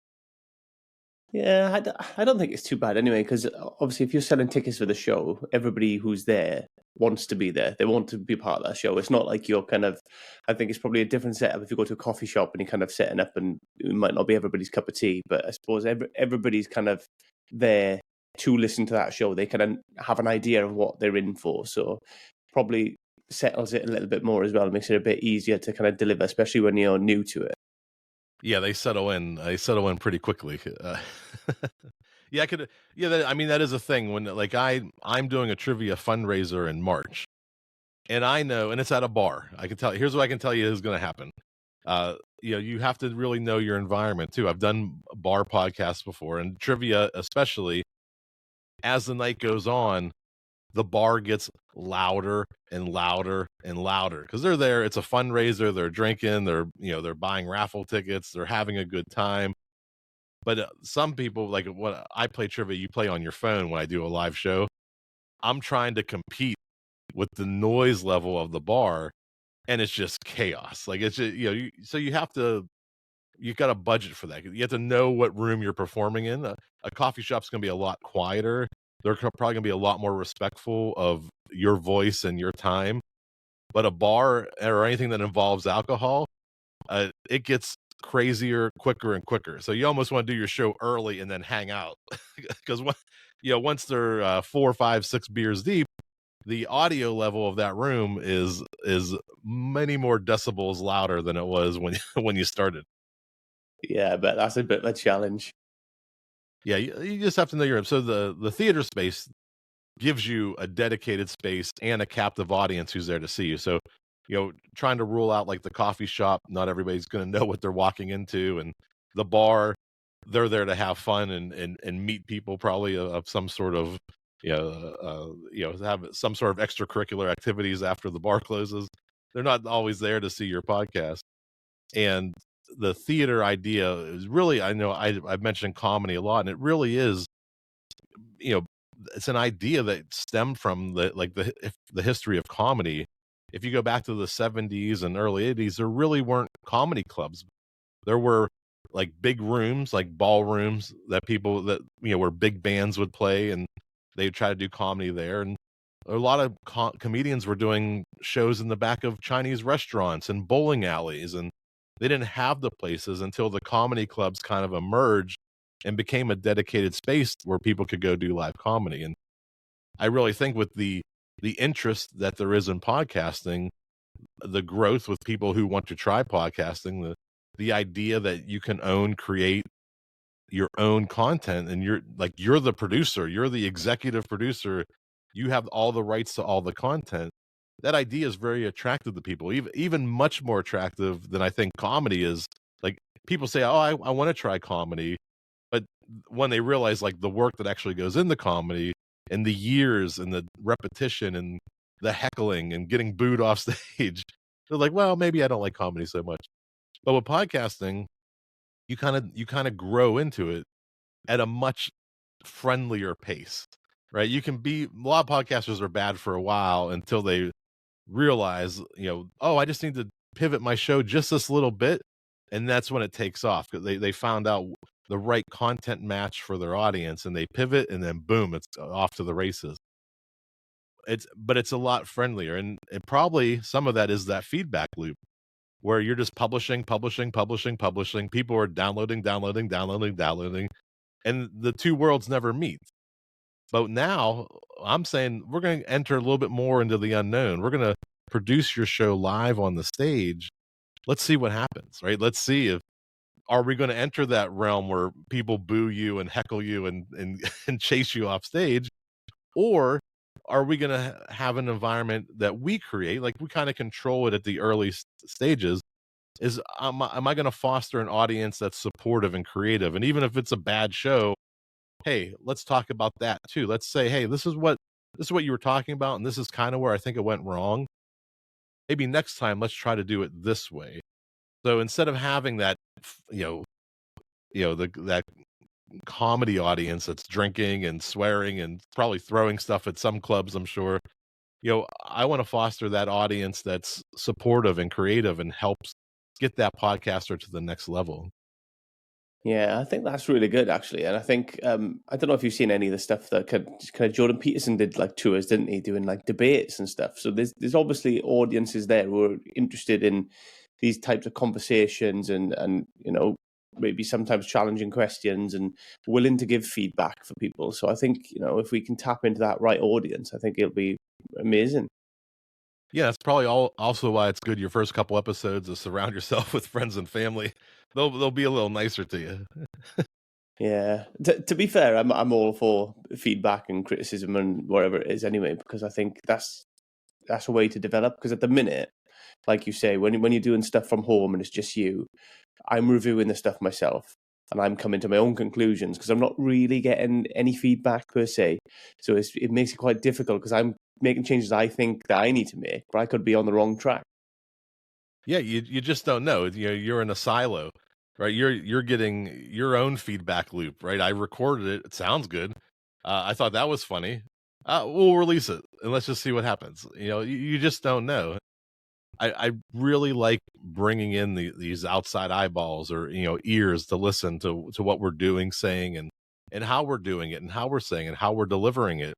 Yeah, I don't think it's too bad anyway, because obviously if you're selling tickets for the show, everybody who's there wants to be there. They want to be part of that show. It's not like you're I think it's probably a different setup if you go to a coffee shop and you're kind of setting up, and it might not be everybody's cup of tea, but I suppose everybody's kind of there to listen to that show. They kind of have an idea of what they're in for. So probably settles it a little bit more as well. It makes it a bit easier to kind of deliver, especially when you're new to it. Yeah, they settle in. Pretty quickly. Yeah, that is a thing when like I'm doing a trivia fundraiser in March, and I know, and it's at a bar. I can tell. Here's what I can tell you is going to happen. You have to really know your environment too. I've done bar podcasts before, and trivia especially. As the night goes on, the bar gets louder and louder and louder because they're there. It's a fundraiser. They're drinking. They're buying raffle tickets. They're having a good time. But some people, like when I play trivia, you play on your phone when I do a live show. I'm trying to compete with the noise level of the bar, and it's just chaos. Like it's just, so you've got a budget for that. You have to know what room you're performing in. A coffee shop's going to be a lot quieter. They're probably going to be a lot more respectful of your voice and your time. But a bar or anything that involves alcohol, it gets crazier quicker and quicker. So you almost want to do your show early and then hang out, because once they're 4, 5, 6 beers deep, the audio level of that room is many more decibels louder than it was when when you started. Yeah, but that's a bit of a challenge. Yeah, you just have to know your room. So the theater space gives you a dedicated space and a captive audience who's there to see you. So, trying to rule out like the coffee shop, not everybody's going to know what they're walking into, and the bar, they're there to have fun and meet people probably of some sort of, have some sort of extracurricular activities after the bar closes. They're not always there to see your podcast. And the theater idea is really, I know I've mentioned comedy a lot, and it really is, it's an idea that stemmed from the history of comedy. If you go back to the 70s and early 80s, there really weren't comedy clubs. There were like big rooms, like ballrooms that people that, where big bands would play, and they'd try to do comedy there. And a lot of comedians were doing shows in the back of Chinese restaurants and bowling alleys, and they didn't have the places until the comedy clubs kind of emerged and became a dedicated space where people could go do live comedy. And I really think with the interest that there is in podcasting, the growth with people who want to try podcasting, the idea that you can create your own content, and you're the producer, you're the executive producer, you have all the rights to all the content. That idea is very attractive to people, even much more attractive than I think comedy is. Like, people say, oh, I want to try comedy, but when they realize like the work that actually goes into comedy, and the years and the repetition and the heckling and getting booed off stage, they're like, well, maybe I don't like comedy so much. But with podcasting, you kind of grow into it at a much friendlier pace, right? You can be, a lot of podcasters are bad for a while until they realize, oh, I just need to pivot my show just this little bit, and that's when it takes off, because they found out the right content match for their audience, and they pivot, and then boom, it's off to the races. But it's a lot friendlier, and it probably, some of that is that feedback loop where you're just publishing. People are downloading, and the two worlds never meet. But now I'm saying we're going to enter a little bit more into the unknown. We're going to produce your show live on the stage. Let's see what happens, right? Let's see if, are we going to enter that realm where people boo you and heckle you and and chase you off stage, or are we going to have an environment that we create, like we kind of control it at the early stages? Am I going to foster an audience that's supportive and creative, and even if it's a bad show, hey, let's talk about that too. Let's say, hey, this is what you were talking about, and this is kind of where I think it went wrong. Maybe next time, let's try to do it this way. So instead of having that, that comedy audience that's drinking and swearing and probably throwing stuff at some clubs, I'm sure, I want to foster that audience that's supportive and creative and helps get that podcaster to the next level. Yeah, I think that's really good, actually. And I think, I don't know if you've seen any of the stuff that kind of Jordan Peterson did, like tours, didn't he, doing like debates and stuff. So there's obviously audiences there who are interested in these types of conversations and maybe sometimes challenging questions and willing to give feedback for people. So I think, if we can tap into that right audience, I think it'll be amazing. Yeah, that's probably also why it's good your first couple episodes is surround yourself with friends and family. They'll be a little nicer to you. Yeah. To be fair, I'm all for feedback and criticism and whatever it is anyway, because I think that's a way to develop. Because at the minute, like you say, when you're doing stuff from home and it's just you, I'm reviewing the stuff myself and I'm coming to my own conclusions because I'm not really getting any feedback per se. So it makes it quite difficult because I'm making changes I think that I need to make, but I could be on the wrong track. Yeah, you just don't know. You're in a silo, right? You're getting your own feedback loop, right? I recorded it. It sounds good. I thought that was funny. We'll release it and let's just see what happens. You just don't know. I really like bringing in these outside eyeballs or ears to listen to what we're doing, saying, and how we're doing it, and how we're saying it, how we're delivering it.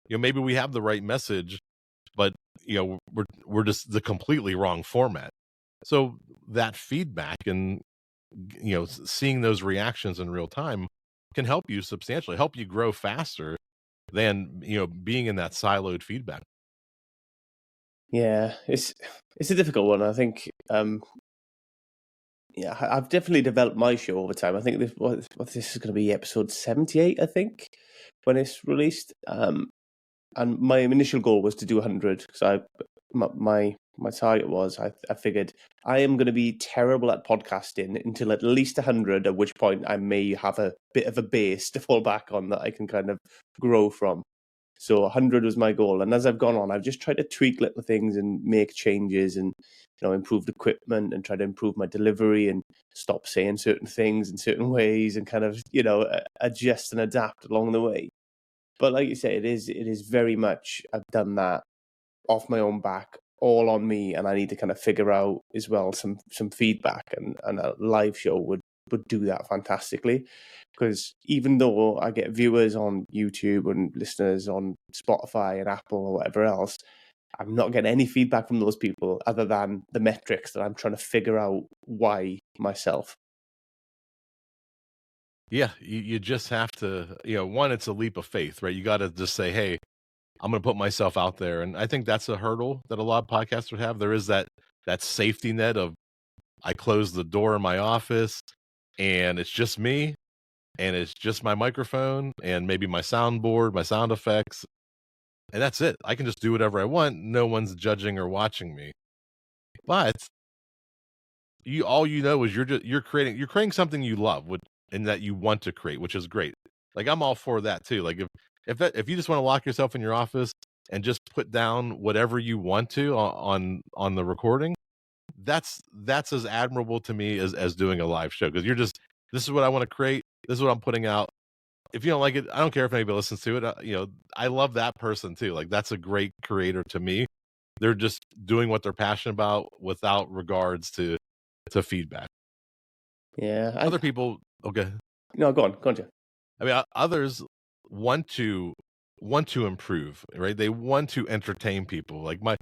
Maybe we have the right message, but we're just the completely wrong format. So that feedback and seeing those reactions in real time can help you substantially, help you grow faster than being in that siloed feedback. Yeah, it's a difficult one. I think yeah, I've definitely developed my show over time. I think this is going to be episode 78, I think, when it's released. And my initial goal was to do 100 because my target was I figured I am going to be terrible at podcasting until at least 100, at which point I may have a bit of a base to fall back on that I can kind of grow from. So 100 was my goal, and as I've gone on, I've just tried to tweak little things and make changes, and improve the equipment and try to improve my delivery and stop saying certain things in certain ways and kind of adjust and adapt along the way. But like you say, it is very much I've done that off my own back, all on me, and I need to kind of figure out as well some feedback, and a live show would do that fantastically. Because even though I get viewers on YouTube and listeners on Spotify and Apple or whatever else, I'm not getting any feedback from those people other than the metrics that I'm trying to figure out why myself. Yeah, you just have to, one, it's a leap of faith, right? You got to just say, hey, I'm going to put myself out there. And I think that's a hurdle that a lot of podcasters have. There is that safety net of I close the door in my office and it's just me and it's just my microphone and maybe my soundboard, my sound effects. And that's it. I can just do whatever I want. No one's judging or watching me. But all you know is you're creating something you love and that you want to create, which is great. Like I'm all for that too. Like if you just want to lock yourself in your office and just put down whatever you want to on the recording, that's as admirable to me as doing a live show, because this is what I want to create. This is what I'm putting out. If you don't like it, I don't care if anybody listens to it. I love that person too. Like that's a great creator to me. They're just doing what they're passionate about without regards to feedback. Yeah. Other people, okay. No, go on, Jeff. I mean, others want to improve, right? They want to entertain people. Like my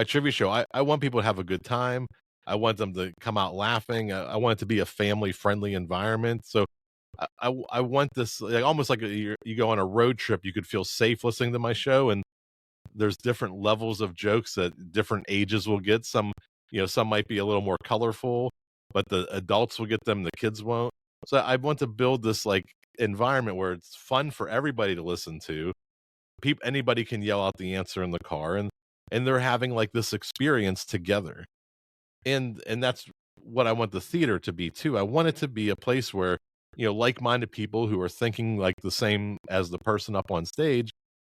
trivia show, I want people to have a good time. I want them to come out laughing. I want it to be a family friendly environment. So I want this, like almost like you go on a road trip. You could feel safe listening to my show, and there's different levels of jokes that different ages will get. Some might be a little more colorful, but the adults will get them, the kids won't. So I want to build this like environment where it's fun for everybody to listen to. Anybody can yell out the answer in the car, and they're having like this experience together. And that's what I want the theater to be too. I want it to be a place where, like-minded people who are thinking like the same as the person up on stage,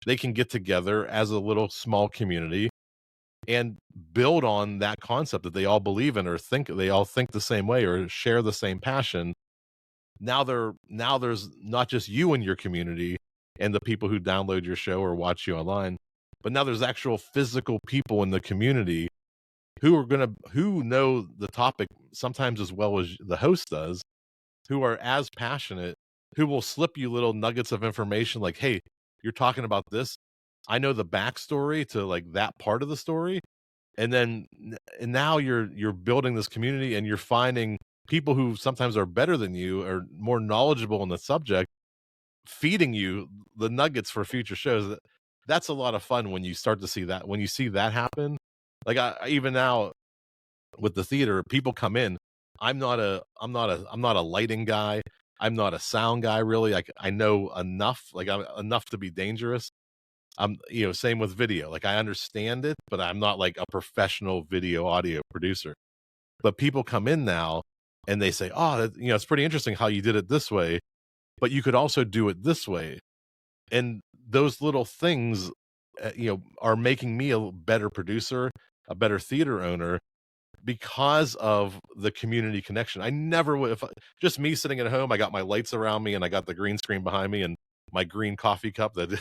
they can get together as a little small community and build on that concept that they all believe in, or they all think the same way or share the same passion. Now there's not just you in your community and the people who download your show or watch you online, but now there's actual physical people in the community who know the topic sometimes as well as the host does, who are as passionate, who will slip you little nuggets of information like, hey, you're talking about this. I know the backstory to like that part of the story. And now you're building this community, and you're finding people who sometimes are better than you or more knowledgeable in the subject, feeding you the nuggets for future shows. That's a lot of fun when you start to see that, when you see that happen. Like even now with the theater, people come in. I'm not a lighting guy. I'm not a sound guy, really. Like I know enough, like I'm enough to be dangerous. I'm, same with video. Like I understand it, but I'm not like a professional video audio producer. But people come in now and they say, oh, it's pretty interesting how you did it this way, but you could also do it this way. And those little things, are making me a better producer, a better theater owner, because of the community connection. I never would, just me sitting at home, I got my lights around me and I got the green screen behind me and my green coffee cup that,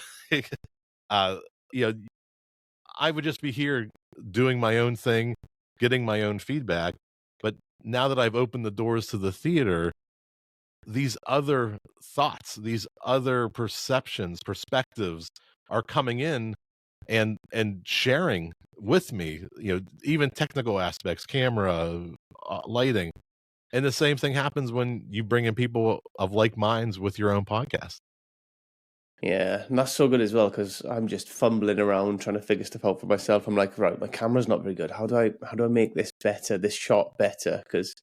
I would just be here doing my own thing, getting my own feedback. But now that I've opened the doors to the theater, these other thoughts, these other perspectives are coming in and sharing with me, even technical aspects, camera, lighting. And the same thing happens when you bring in people of like minds with your own podcast. Yeah, and that's so good as well because I'm just fumbling around trying to figure stuff out for myself. I'm like, right, my camera's not very good. How do I make this better, this shot better? Because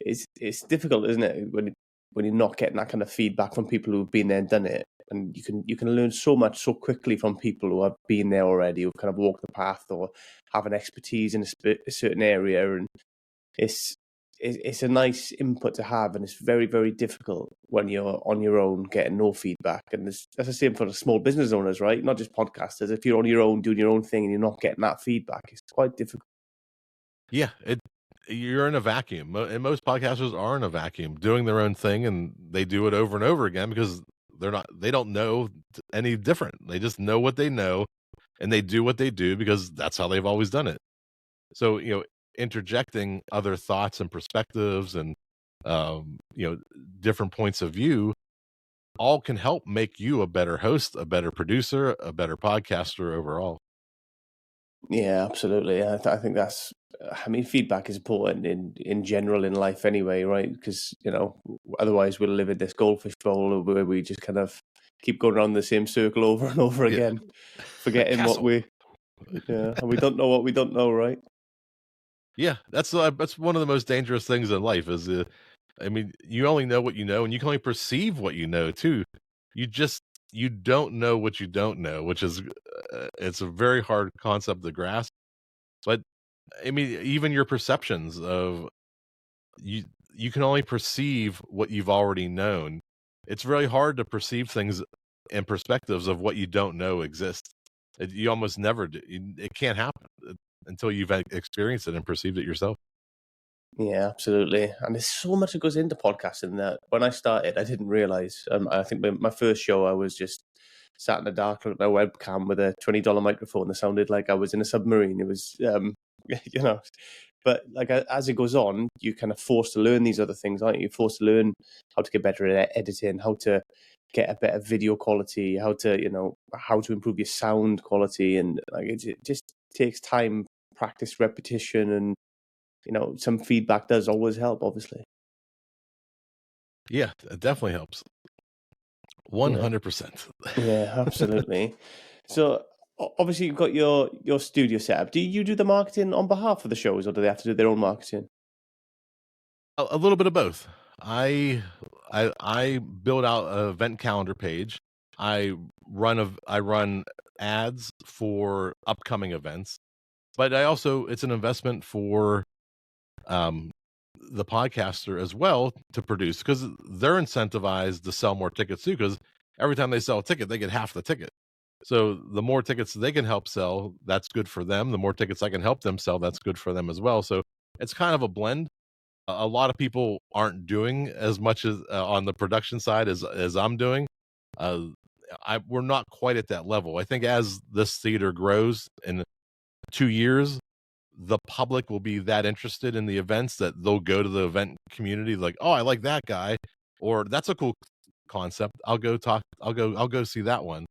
it's difficult, isn't it, when you're not getting that kind of feedback from people who've been there and done it, and you can learn so much so quickly from people who have been there already, who've kind of walked the path or have an expertise in a certain area, and it's it's a nice input to have, and it's very, very difficult when you're on your own getting no feedback. And that's the same for the small business owners, right? Not just podcasters. If you're on your own doing your own thing and you're not getting that feedback, it's quite difficult. Yeah, you're in a vacuum, and most podcasters are in a vacuum, doing their own thing, and they do it over and over again because they don't know any different. They just know what they know, and they do what they do because that's how they've always done it. So, interjecting other thoughts and perspectives and different points of view all can help make you a better host, a better producer, a better podcaster overall. Yeah, absolutely. I think that's. I mean, feedback is important in general in life anyway, right? Because otherwise we'll live in this goldfish bowl where we just kind of keep going around the same circle over and over Yeah. again, forgetting what Castle. and we don't know what we don't know, right? Yeah, that's one of the most dangerous things in life is, I mean, you only know what you know, and you can only perceive what you know too. You don't know what you don't know, which is it's a very hard concept to grasp. But I mean, even your perceptions of you you can only perceive what you've already known. It's really hard to perceive things and perspectives of what you don't know exist. You almost never do. It can't happen until you've experienced it and perceived it yourself. Yeah, absolutely. And there's so much that goes into podcasting that when I started, I didn't realize. I think my first show, I was just sat in the dark with my webcam with a $20 microphone that sounded like I was in a submarine. It was, you know, but like as it goes on, you kind of forced to learn these other things, aren't you? You're forced to learn how to get better at editing, how to get a better video quality, how to improve your sound quality, and like it just takes time, practice, repetition, and some feedback does always help, obviously. Yeah, it definitely helps. 100%. Yeah, absolutely. So obviously you've got your studio set up. Do you do the marketing on behalf of the shows, or do they have to do their own marketing? A little bit of both. I build out an event calendar page. I run ads for upcoming events, but it's an investment for um the podcaster as well to produce because they're incentivized to sell more tickets too. Because every time they sell a ticket, they get half the ticket. So the more tickets they can help sell, that's good for them. The more tickets I can help them sell, that's good for them as well. So it's kind of a blend. A lot of people aren't doing as much as on the production side as I'm doing. Uh, we're not quite at that level. I think as this theater grows in 2 years, the public will be that interested in the events that they'll go to the event community like, oh, I like that guy, or that's a cool concept. I'll go see that one.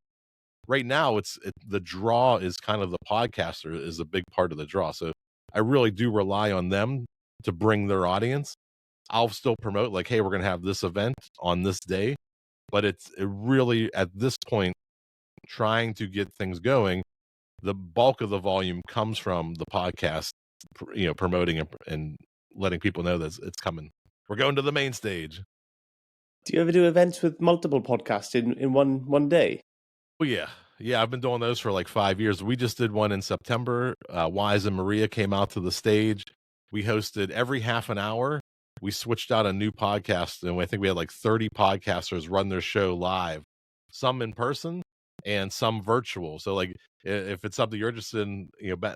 Right now, the draw is kind of the podcaster is a big part of the draw. So I really do rely on them to bring their audience. I'll still promote like, hey, we're going to have this event on this day, but it really at this point trying to get things going. The bulk of the volume comes from the podcast, promoting and letting people know that it's coming. We're going to the main stage. Do you ever do events with multiple podcasts in one day? Oh yeah. Yeah, I've been doing those for like 5 years. We just did one in September. Wise and Maria came out to the stage. We hosted every half an hour. We switched out a new podcast, and I think we had like 30 podcasters run their show live, some in person and some virtual. So like if it's something you're interested in,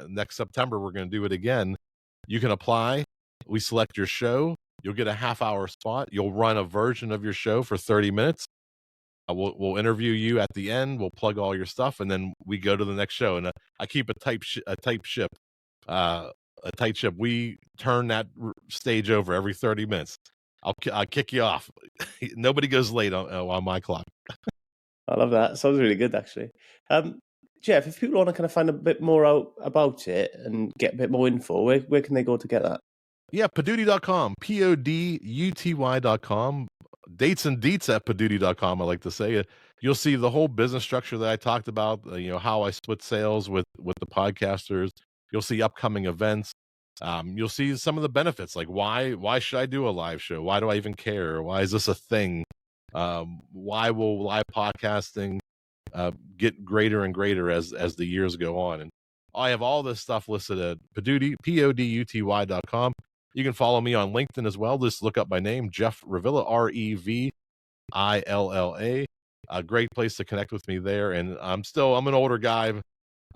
next September, we're going to do it again. You can apply. We select your show. You'll get a half-hour spot. You'll run a version of your show for 30 minutes. We'll interview you at the end. We'll plug all your stuff, and then we go to the next show. And I keep a tight ship. a tight ship. We turn that stage over every 30 minutes. I'll kick you off. Nobody goes late on my clock. I love that. Sounds really good, actually. Geoff, if people want to kind of find a bit more out about it and get a bit more info, where can they go to get that? Yeah, Paduty.com, PODUTY.com. Dates and deets at Paduty.com, I like to say. You'll see the whole business structure that I talked about, how I split sales with the podcasters. You'll see upcoming events. You'll see some of the benefits, like why should I do a live show? Why do I even care? Why is this a thing? Why will live podcasting get greater and greater as the years go on? And I have all this stuff listed at PODUTY.com. You can follow me on LinkedIn as well. Just look up my name, Geoff Revilla, Revilla. A great place to connect with me there. And I'm an older guy.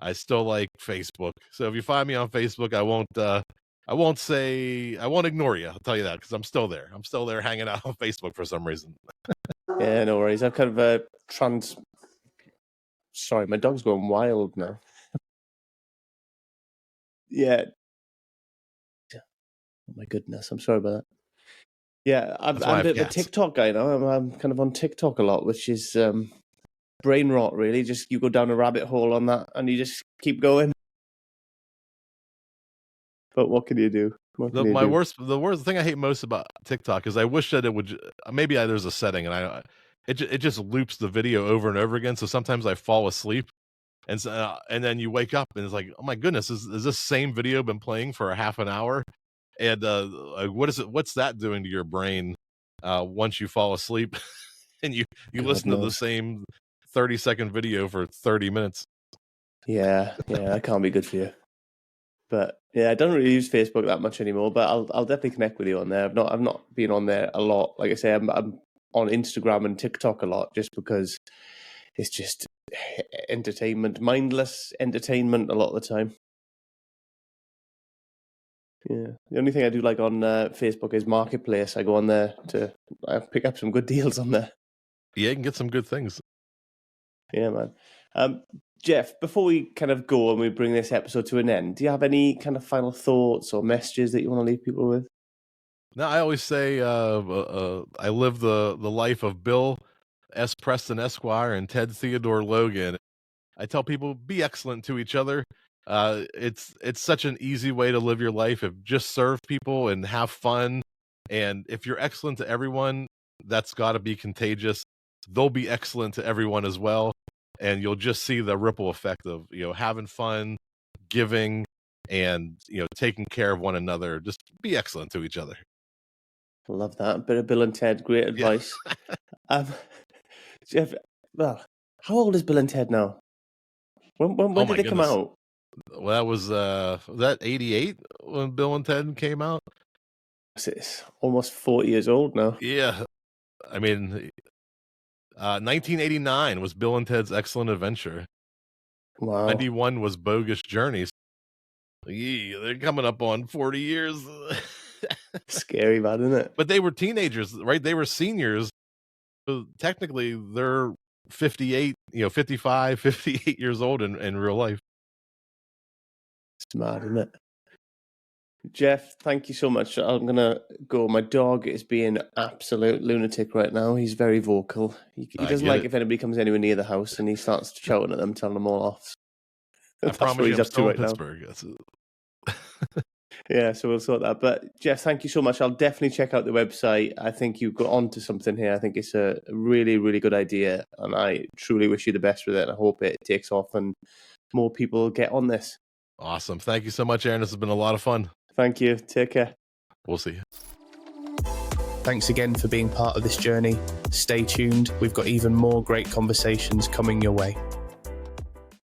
I still like Facebook. So if you find me on Facebook, I won't ignore you. I'll tell you that, because I'm still there. I'm still there hanging out on Facebook for some reason. Yeah, no worries. I've kind of sorry, my dog's going wild now. Yeah. Oh my goodness, I'm sorry about that. Yeah, I'm a bit of a TikTok guy now. I'm kind of on TikTok a lot, which is brain rot, really. Just you go down a rabbit hole on that and you just keep going. But what can you do? The worst thing I hate most about TikTok is I wish that it would, maybe there's a setting and it just loops the video over and over again. So sometimes I fall asleep and then you wake up and it's like, oh my goodness, is this same video been playing for a half an hour? And what's that doing to your brain once you fall asleep and you listen to the same 30-second video for 30 minutes? Yeah, that can't be good for you. But yeah, I don't really use Facebook that much anymore, but I'll definitely connect with you on there. I've not been on there a lot. Like I say, I'm on Instagram and TikTok a lot just because it's just entertainment, mindless entertainment a lot of the time. Yeah, the only thing I do like on Facebook is Marketplace. I go on there to pick up some good deals on there. Yeah, you can get some good things. Yeah, man. Geoff, before we kind of go and we bring this episode to an end, do you have any kind of final thoughts or messages that you want to leave people with? No, I always say I live the life of Bill S. Preston Esquire and Ted Theodore Logan. I tell people, be excellent to each other. It's such an easy way to live your life. Just serve people and have fun. And if you're excellent to everyone, that's got to be contagious. They'll be excellent to everyone as well. And you'll just see the ripple effect of, having fun, giving, and, taking care of one another. Just be excellent to each other. I love that. A bit of Bill and Ted. Great advice. Yeah. Geoff, well, how old is Bill and Ted now? When did they come out? Well, that was that 88 when Bill and Ted came out? It's almost 40 years old now. Yeah. I mean, 1989 was Bill and Ted's Excellent Adventure. Wow. 91 was Bogus Journeys. Yeah, they're coming up on 40 years. Scary, man, isn't it? But they were teenagers, right? They were seniors. So technically, they're 58, 55, 58 years old in real life. It's mad, isn't it? Geoff, thank you so much. I'm going to go. My dog is being absolute lunatic right now. He's very vocal. He doesn't like if anybody comes anywhere near the house and he starts shouting at them, telling them all off. I promise you I'm still in Pittsburgh. Yeah, so we'll sort that. But Geoff, thank you so much. I'll definitely check out the website. I think you've got onto something here. I think it's a really, really good idea. And I truly wish you the best with it. I hope it takes off and more people get on this. Awesome. Thank you so much, Aaron. This has been a lot of fun. Thank you. Take care. We'll see you. Thanks again for being part of this journey. Stay tuned. We've got even more great conversations coming your way.